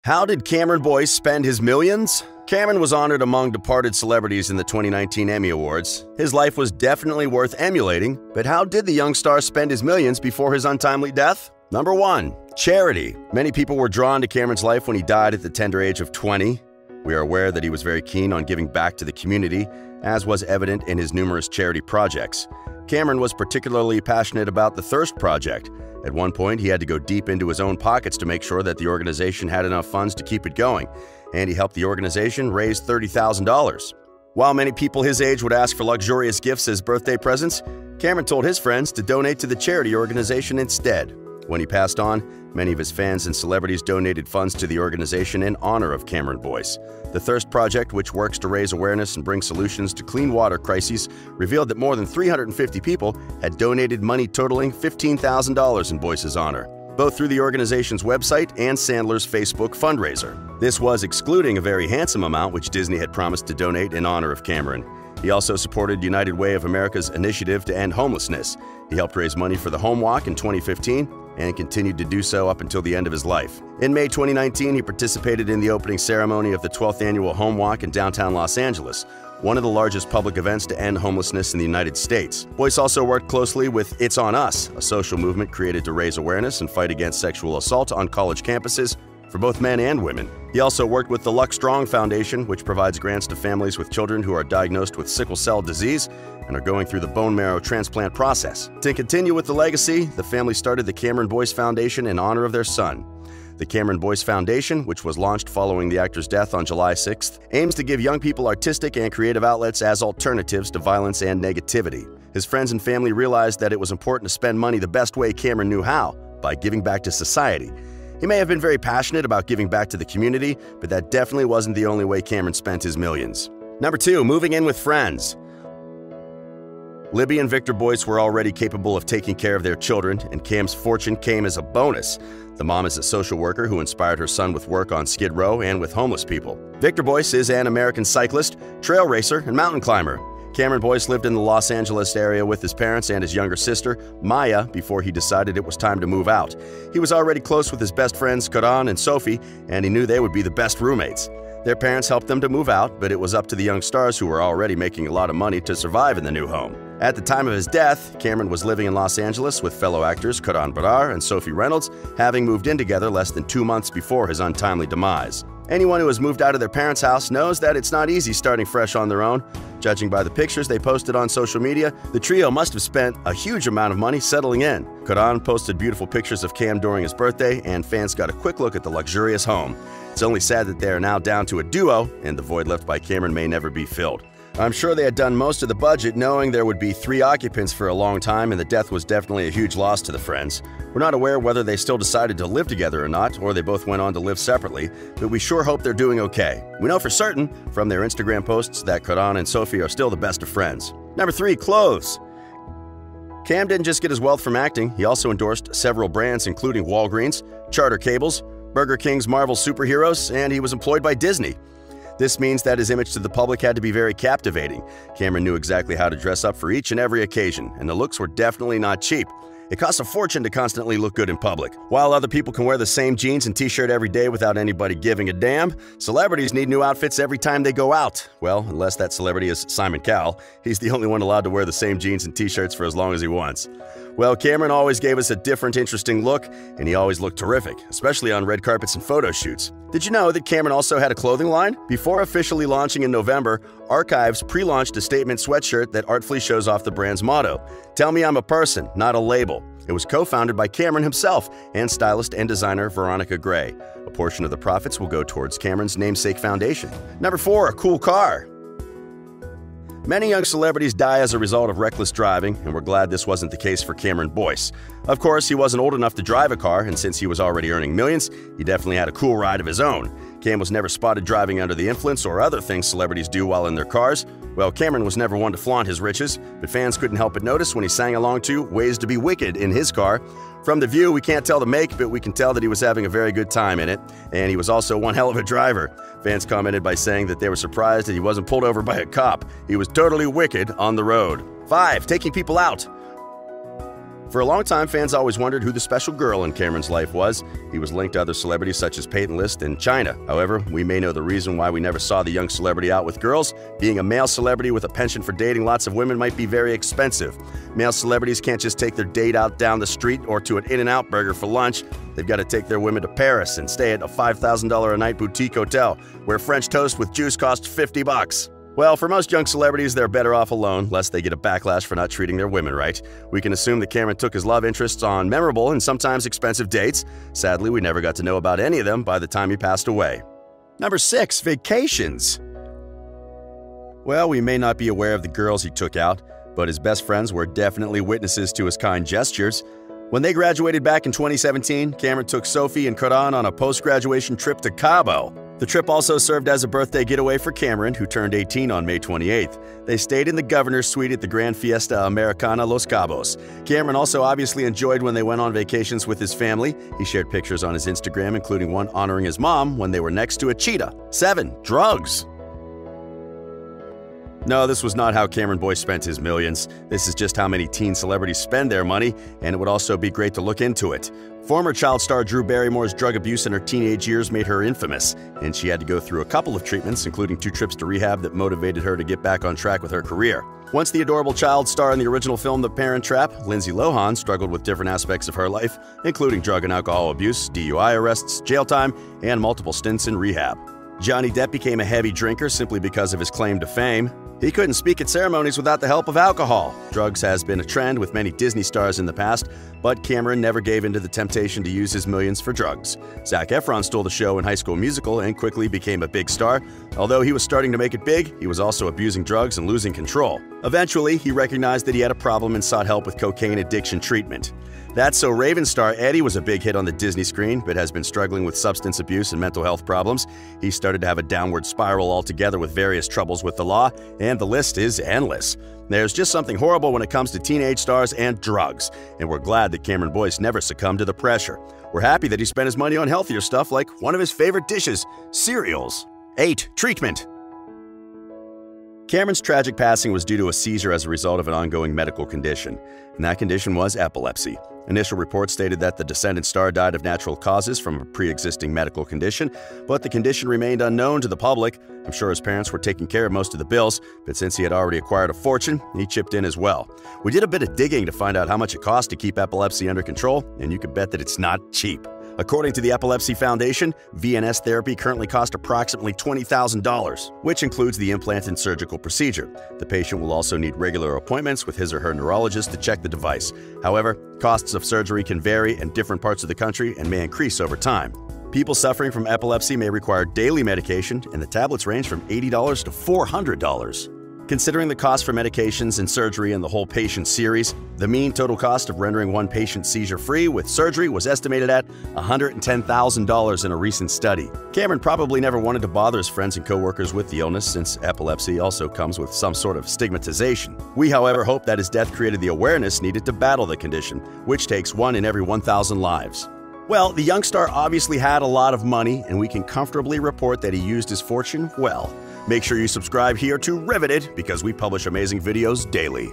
How did Cameron Boyce spend his millions? Cameron was honored among departed celebrities in the 2019 Emmy Awards. His life was definitely worth emulating, but how did the young star spend his millions before his untimely death? Number 1. Charity. Many people were drawn to Cameron's life when he died at the tender age of 20. We are aware that he was very keen on giving back to the community, as was evident in his numerous charity projects. Cameron was particularly passionate about the Thirst Project. At one point, he had to go deep into his own pockets to make sure that the organization had enough funds to keep it going, and he helped the organization raise $30,000. While many people his age would ask for luxurious gifts as birthday presents, Cameron told his friends to donate to the charity organization instead. When he passed on, many of his fans and celebrities donated funds to the organization in honor of Cameron Boyce. The Thirst Project, which works to raise awareness and bring solutions to clean water crises, revealed that more than 350 people had donated money totaling $15,000 in Boyce's honor, both through the organization's website and Sandler's Facebook fundraiser. This was excluding a very handsome amount which Disney had promised to donate in honor of Cameron. He also supported United Way of America's initiative to end homelessness. He helped raise money for the Home Walk in 2015 and continued to do so up until the end of his life. In May 2019, he participated in the opening ceremony of the 12th annual Home Walk in downtown Los Angeles, one of the largest public events to end homelessness in the United States. Boyce also worked closely with It's On Us, a social movement created to raise awareness and fight against sexual assault on college campuses for both men and women. He also worked with the Luck Strong Foundation, which provides grants to families with children who are diagnosed with sickle cell disease and are going through the bone marrow transplant process. To continue with the legacy, the family started the Cameron Boyce Foundation in honor of their son. The Cameron Boyce Foundation, which was launched following the actor's death on July 6th, aims to give young people artistic and creative outlets as alternatives to violence and negativity. His friends and family realized that it was important to spend money the best way Cameron knew how, by giving back to society. He may have been very passionate about giving back to the community, but that definitely wasn't the only way Cameron spent his millions. Number 2. Moving in with friends. Libby and Victor Boyce were already capable of taking care of their children, and Cam's fortune came as a bonus. The mom is a social worker who inspired her son with work on Skid Row and with homeless people. Victor Boyce is an American cyclist, trail racer, and mountain climber. Cameron Boyce lived in the Los Angeles area with his parents and his younger sister, Maya, before he decided it was time to move out. He was already close with his best friends, Karan and Sophie, and he knew they would be the best roommates. Their parents helped them to move out, but it was up to the young stars who were already making a lot of money to survive in the new home. At the time of his death, Cameron was living in Los Angeles with fellow actors Karan Brar and Sophie Reynolds, having moved in together less than 2 months before his untimely demise. Anyone who has moved out of their parents' house knows that it's not easy starting fresh on their own. Judging by the pictures they posted on social media, the trio must have spent a huge amount of money settling in. Karan posted beautiful pictures of Cam during his birthday, and fans got a quick look at the luxurious home. It's only sad that they are now down to a duo, and the void left by Cameron may never be filled. I'm sure they had done most of the budget knowing there would be 3 occupants for a long time, and the death was definitely a huge loss to the friends. We're not aware whether they still decided to live together or not, or they both went on to live separately, but we sure hope they're doing okay. We know for certain from their Instagram posts that Karan and Sophie are still the best of friends. Number 3. Clothes. Cam didn't just get his wealth from acting, he also endorsed several brands including Walgreens, Charter Cables, Burger King's Marvel superheroes, and he was employed by Disney. This means that his image to the public had to be very captivating. Cameron knew exactly how to dress up for each and every occasion, and the looks were definitely not cheap. It costs a fortune to constantly look good in public. While other people can wear the same jeans and t-shirt every day without anybody giving a damn, celebrities need new outfits every time they go out. Well, unless that celebrity is Simon Cowell, he's the only one allowed to wear the same jeans and t-shirts for as long as he wants. Well, Cameron always gave us a different, interesting look, and he always looked terrific, especially on red carpets and photo shoots. Did you know that Cameron also had a clothing line? Before officially launching in November, Archives pre-launched a statement sweatshirt that artfully shows off the brand's motto, "Tell me I'm a person, not a label." It was co-founded by Cameron himself and stylist and designer Veronica Gray. A portion of the profits will go towards Cameron's namesake foundation. Number 4. A cool car. Many young celebrities die as a result of reckless driving, and we're glad this wasn't the case for Cameron Boyce. Of course, he wasn't old enough to drive a car, and since he was already earning millions, he definitely had a cool ride of his own. Cam was never spotted driving under the influence or other things celebrities do while in their cars. Well, Cameron was never one to flaunt his riches, but fans couldn't help but notice when he sang along to Ways to Be Wicked in his car. From the view, we can't tell the make, but we can tell that he was having a very good time in it, and he was also one hell of a driver. Fans commented by saying that they were surprised that he wasn't pulled over by a cop. He was totally wicked on the road. 5. Taking people out. For a long time, fans always wondered who the special girl in Cameron's life was. He was linked to other celebrities such as Peyton List and China. However, we may know the reason why we never saw the young celebrity out with girls. Being a male celebrity with a penchant for dating lots of women might be very expensive. Male celebrities can't just take their date out down the street or to an In-N-Out burger for lunch. They've got to take their women to Paris and stay at a $5,000 a night boutique hotel where French toast with juice costs $50. Well, for most young celebrities, they're better off alone, lest they get a backlash for not treating their women right. We can assume that Cameron took his love interests on memorable and sometimes expensive dates. Sadly, we never got to know about any of them by the time he passed away. Number 6. Vacations. Well, we may not be aware of the girls he took out, but his best friends were definitely witnesses to his kind gestures. When they graduated back in 2017, Cameron took Sophie and Karan on a post-graduation trip to Cabo. The trip also served as a birthday getaway for Cameron, who turned 18 on May 28th. They stayed in the governor's suite at the Grand Fiesta Americana Los Cabos. Cameron also obviously enjoyed when they went on vacations with his family. He shared pictures on his Instagram, including one honoring his mom when they were next to a cheetah. 7. Drugs. No, this was not how Cameron Boyce spent his millions. This is just how many teen celebrities spend their money, and it would also be great to look into it. Former child star Drew Barrymore's drug abuse in her teenage years made her infamous, and she had to go through a couple of treatments, including 2 trips to rehab that motivated her to get back on track with her career. Once the adorable child star in the original film The Parent Trap, Lindsay Lohan struggled with different aspects of her life, including drug and alcohol abuse, DUI arrests, jail time, and multiple stints in rehab. Johnny Depp became a heavy drinker simply because of his claim to fame. He couldn't speak at ceremonies without the help of alcohol. Drugs has been a trend with many Disney stars in the past, but Cameron never gave in to the temptation to use his millions for drugs. Zac Efron stole the show in High School Musical and quickly became a big star. Although he was starting to make it big, he was also abusing drugs and losing control. Eventually, he recognized that he had a problem and sought help with cocaine addiction treatment. That's So Raven star Eddie was a big hit on the Disney screen, but has been struggling with substance abuse and mental health problems. He started to have a downward spiral altogether with various troubles with the law, and the list is endless. There's just something horrible when it comes to teenage stars and drugs, and we're glad that Cameron Boyce never succumbed to the pressure. We're happy that he spent his money on healthier stuff like one of his favorite dishes, cereals. 8. Treatment. Cameron's tragic passing was due to a seizure as a result of an ongoing medical condition, and that condition was epilepsy. Initial reports stated that the descendant star died of natural causes from a pre-existing medical condition, but the condition remained unknown to the public. I'm sure his parents were taking care of most of the bills, but since he had already acquired a fortune, he chipped in as well. We did a bit of digging to find out how much it costs to keep epilepsy under control, and you can bet that it's not cheap. According to the Epilepsy Foundation, VNS therapy currently costs approximately $20,000, which includes the implant and surgical procedure. The patient will also need regular appointments with his or her neurologist to check the device. However, costs of surgery can vary in different parts of the country and may increase over time. People suffering from epilepsy may require daily medication, and the tablets range from $80 to $400. Considering the cost for medications and surgery and the whole patient series, the mean total cost of rendering one patient seizure-free with surgery was estimated at $110,000 in a recent study. Cameron probably never wanted to bother his friends and coworkers with the illness, since epilepsy also comes with some sort of stigmatization. We, however, hope that his death created the awareness needed to battle the condition, which takes 1 in every 1,000 lives. Well, the young star obviously had a lot of money, and we can comfortably report that he used his fortune well. Make sure you subscribe here to Riveted, because we publish amazing videos daily.